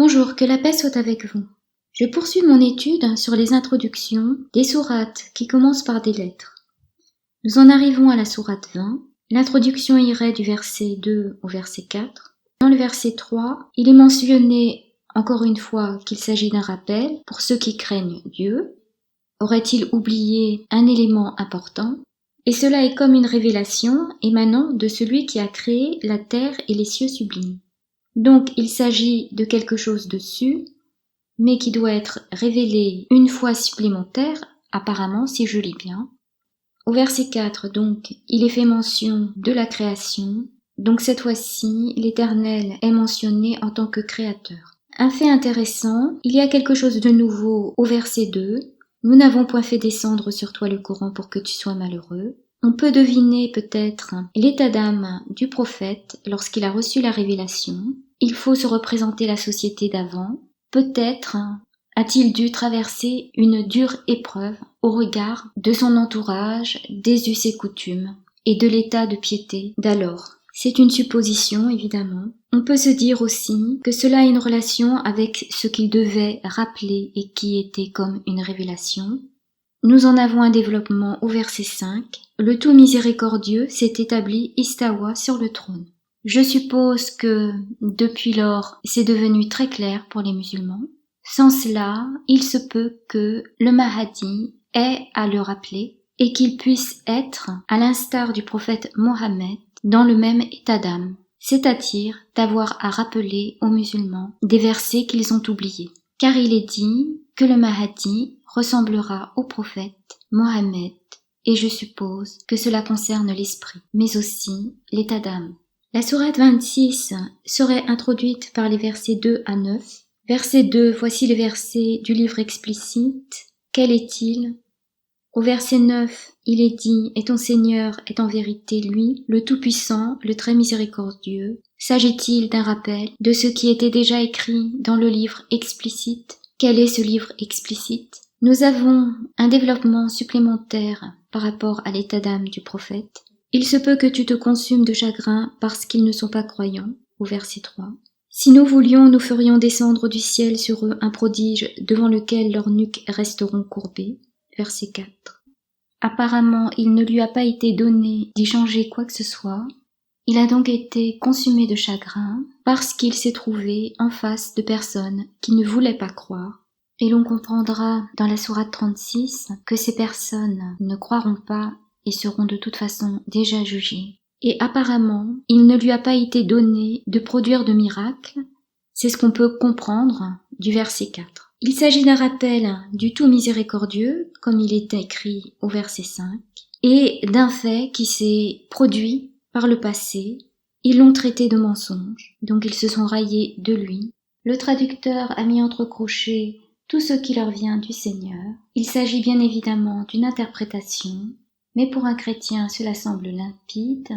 Bonjour, que la paix soit avec vous. Je poursuis mon étude sur les introductions des sourates qui commencent par des lettres. Nous en arrivons à la sourate 20. L'introduction irait du verset 2 au verset 4. Dans le verset 3, il est mentionné encore une fois qu'il s'agit d'un rappel pour ceux qui craignent Dieu. Aurait-il oublié un élément important? Et cela est comme une révélation émanant de celui qui a créé la terre et les cieux sublimes. Donc il s'agit de quelque chose de su, mais qui doit être révélé une fois supplémentaire, apparemment si je lis bien. Au verset 4, donc, il est fait mention de la création, donc cette fois-ci, l'Éternel est mentionné en tant que créateur. Un fait intéressant, il y a quelque chose de nouveau au verset 2, nous n'avons point fait descendre sur toi le Coran pour que tu sois malheureux. On peut deviner peut-être l'état d'âme du prophète lorsqu'il a reçu la révélation. Il faut se représenter la société d'avant. Peut-être a-t-il dû traverser une dure épreuve au regard de son entourage, des us et coutumes et de l'état de piété d'alors. C'est une supposition, évidemment. On peut se dire aussi que cela a une relation avec ce qu'il devait rappeler et qui était comme une révélation. Nous en avons un développement au verset 5. Le tout miséricordieux s'est établi istawa sur le trône. Je suppose que, depuis lors, c'est devenu très clair pour les musulmans. Sans cela, il se peut que le Mahdi ait à le rappeler et qu'il puisse être, à l'instar du prophète Mohammed, dans le même état d'âme, c'est-à-dire d'avoir à rappeler aux musulmans des versets qu'ils ont oubliés. Car il est dit que le Mahdi ressemblera au prophète Mohammed, et je suppose que cela concerne l'esprit, mais aussi l'état d'âme. La sourate 26 serait introduite par les versets 2 à 9. Verset 2, voici les versets du livre explicite. Quel est-il? Au verset 9, il est dit « Et ton Seigneur est en vérité lui, le Tout-Puissant, le Très Miséricordieux ». S'agit-il d'un rappel de ce qui était déjà écrit dans le livre explicite? Quel est ce livre explicite? Nous avons un développement supplémentaire par rapport à l'état d'âme du prophète. Il se peut que tu te consumes de chagrin parce qu'ils ne sont pas croyants, au verset 3. Si nous voulions, nous ferions descendre du ciel sur eux un prodige devant lequel leurs nuques resteront courbées, verset 4. Apparemment, il ne lui a pas été donné d'y changer quoi que ce soit. Il a donc été consumé de chagrin parce qu'il s'est trouvé en face de personnes qui ne voulaient pas croire. Et l'on comprendra dans la sourate 36 que ces personnes ne croiront pas et seront de toute façon déjà jugées. Et apparemment, il ne lui a pas été donné de produire de miracles. C'est ce qu'on peut comprendre du verset 4. Il s'agit d'un rappel du tout miséricordieux, comme il est écrit au verset 5, et d'un fait qui s'est produit par le passé. Ils l'ont traité de mensonge, donc ils se sont raillés de lui. Le traducteur a mis entre crochets tout ce qui leur vient du Seigneur. Il s'agit bien évidemment d'une interprétation, mais pour un chrétien cela semble limpide.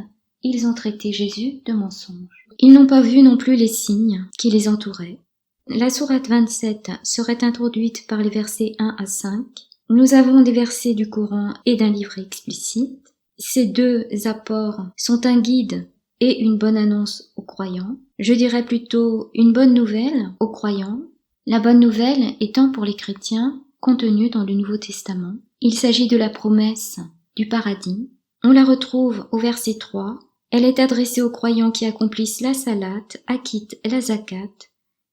Ils ont traité Jésus de mensonge. Ils n'ont pas vu non plus les signes qui les entouraient. La sourate 27 serait introduite par les versets 1 à 5. Nous avons des versets du Coran et d'un livre explicite. Ces deux apports sont un guide et une bonne annonce aux croyants. Je dirais plutôt une bonne nouvelle aux croyants. La bonne nouvelle étant pour les chrétiens contenue dans le Nouveau Testament. Il s'agit de la promesse du paradis. On la retrouve au verset 3. Elle est adressée aux croyants qui accomplissent la salate, acquittent la zakat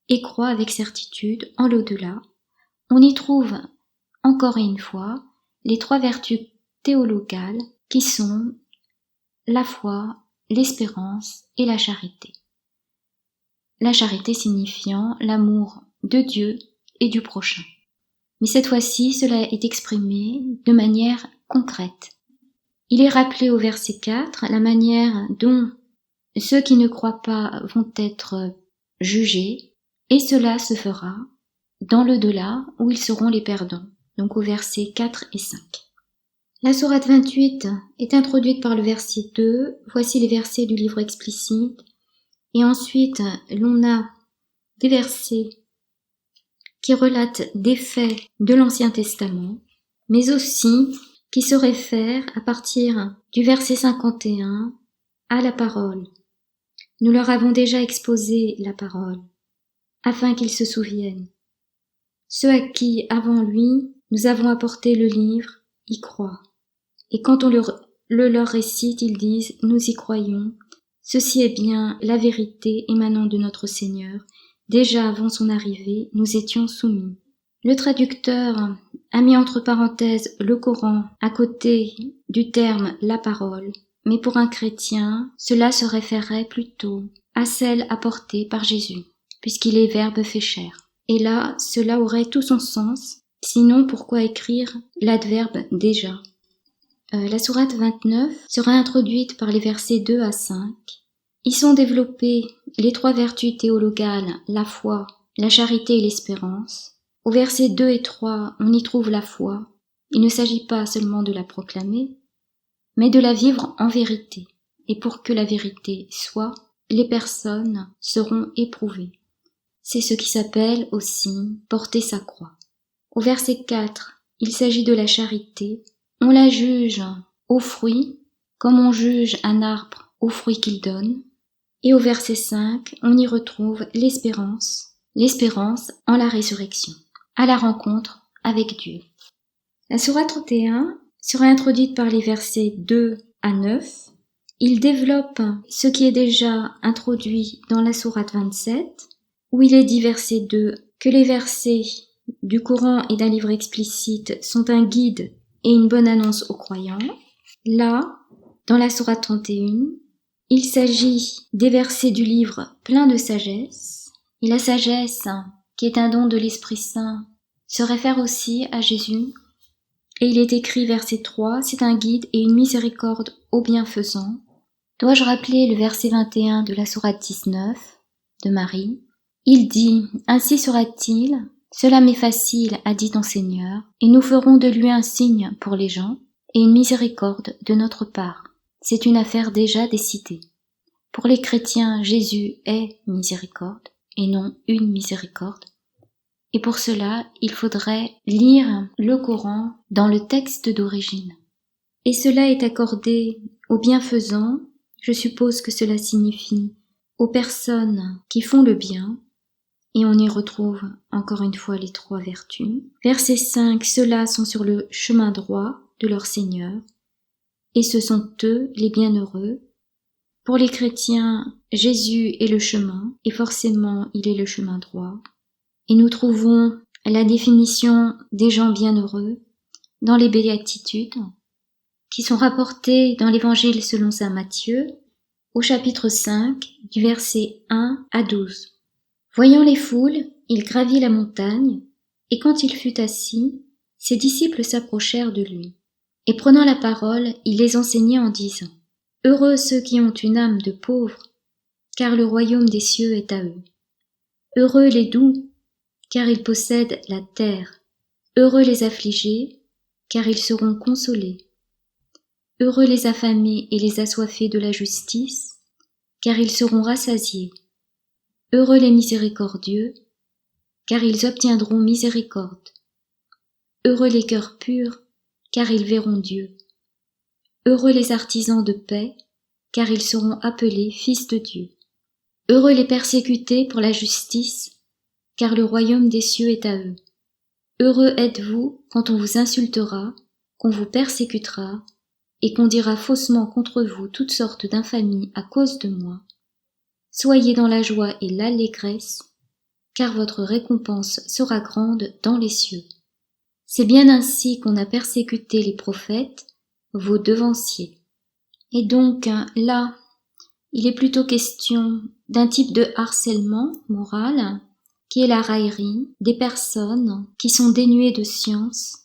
et croient avec certitude en l'au-delà. On y trouve, encore et une fois, les trois vertus théologales qui sont la foi, l'espérance et la charité. La charité signifiant l'amour de Dieu et du prochain. Mais cette fois-ci, cela est exprimé de manière concrète. Il est rappelé au verset 4 la manière dont ceux qui ne croient pas vont être jugés, et cela se fera dans l'au-delà où ils seront les perdants, donc au verset 4 et 5. La sourate 28 est introduite par le verset 2, voici les versets du livre explicite, et ensuite l'on a des versets qui relatent des faits de l'Ancien Testament, mais aussi qui se réfèrent à partir du verset 51 à la parole. Nous leur avons déjà exposé la parole. afin qu'ils se souviennent. Ceux à qui, avant lui, nous avons apporté le livre, y croient. Et quand on le leur récite, ils disent « Nous y croyons ». Ceci est bien la vérité émanant de notre Seigneur. Déjà avant son arrivée, nous étions soumis. Le traducteur a mis entre parenthèses le Coran à côté du terme « la parole », mais pour un chrétien, cela se référerait plutôt à celle apportée par Jésus, puisqu'il est Verbe fait chair. Et là, cela aurait tout son sens, sinon pourquoi écrire l'adverbe « déjà ». La sourate 29 sera introduite par les versets 2 à 5. Y sont développées les 3 vertus théologales, la foi, la charité et l'espérance. Au versets 2 et 3, on y trouve la foi. Il ne s'agit pas seulement de la proclamer, mais de la vivre en vérité. Et pour que la vérité soit, les personnes seront éprouvées. C'est ce qui s'appelle aussi porter sa croix. Au verset 4, il s'agit de la charité. On la juge aux fruits, comme on juge un arbre aux fruits qu'il donne. Et au verset 5, on y retrouve l'espérance en la résurrection, à la rencontre avec Dieu. La sourate 31 sera introduite par les versets 2 à 9. Il développe ce qui est déjà introduit dans la sourate 27, où il est dit verset 2 que les versets du Coran et d'un livre explicite sont un guide et une bonne annonce aux croyants. Là, dans la sourate 31, il s'agit des versets du livre plein de sagesse. Et la sagesse, qui est un don de l'Esprit Saint, se réfère aussi à Jésus. Et il est écrit verset 3, c'est un guide et une miséricorde aux bienfaisants. Dois-je rappeler le verset 21 de la sourate 19 de Marie? Il dit, ainsi sera-t-il, cela m'est facile, a dit ton Seigneur, et nous ferons de lui un signe pour les gens, et une miséricorde de notre part. C'est une affaire déjà décidée. Pour les chrétiens, Jésus est miséricorde, et non une miséricorde. Et pour cela, il faudrait lire le Coran dans le texte d'origine. Et cela est accordé aux bienfaisants, je suppose que cela signifie aux personnes qui font le bien, et on y retrouve encore une fois les 3 vertus. Verset 5, ceux-là sont sur le chemin droit de leur Seigneur, et ce sont eux les bienheureux. Pour les chrétiens, Jésus est le chemin, et forcément il est le chemin droit. Et nous trouvons la définition des gens bienheureux dans les béatitudes, qui sont rapportées dans l'évangile selon saint Matthieu, au chapitre 5, du verset 1 à 12. Voyant les foules, il gravit la montagne, et quand il fut assis, ses disciples s'approchèrent de lui. Et prenant la parole, il les enseignait en disant « Heureux ceux qui ont une âme de pauvres, car le royaume des cieux est à eux. Heureux les doux, car ils possèdent la terre. Heureux les affligés, car ils seront consolés. Heureux les affamés et les assoiffés de la justice, car ils seront rassasiés. Heureux les miséricordieux, car ils obtiendront miséricorde. Heureux les cœurs purs, car ils verront Dieu. Heureux les artisans de paix, car ils seront appelés fils de Dieu. Heureux les persécutés pour la justice, car le royaume des cieux est à eux. Heureux êtes-vous quand on vous insultera, qu'on vous persécutera, et qu'on dira faussement contre vous toutes sortes d'infamies à cause de moi. Soyez dans la joie et l'allégresse, car votre récompense sera grande dans les cieux. C'est bien ainsi qu'on a persécuté les prophètes, vos devanciers. Et donc, là, il est plutôt question d'un type de harcèlement moral, qui est la raillerie des personnes qui sont dénuées de science,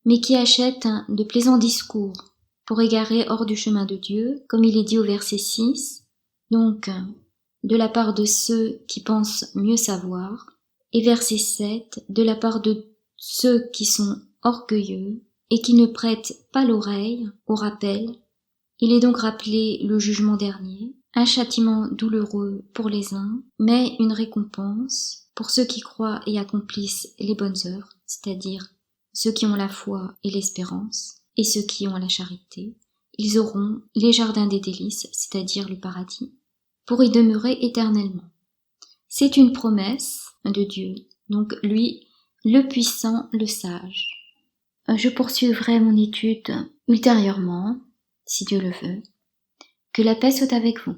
mais qui achètent de plaisants discours pour égarer hors du chemin de Dieu, comme il est dit au verset 6, donc de la part de ceux qui pensent mieux savoir, et verset 7, de la part de ceux qui sont orgueilleux et qui ne prêtent pas l'oreille au rappel. Il est donc rappelé le jugement dernier, un châtiment douloureux pour les uns, mais une récompense pour ceux qui croient et accomplissent les bonnes œuvres, c'est-à-dire ceux qui ont la foi et l'espérance, et ceux qui ont la charité. Ils auront les jardins des délices, c'est-à-dire le paradis, pour y demeurer éternellement. C'est une promesse de Dieu. Donc lui, le puissant, le sage. Je poursuivrai mon étude ultérieurement, si Dieu le veut. Que la paix soit avec vous.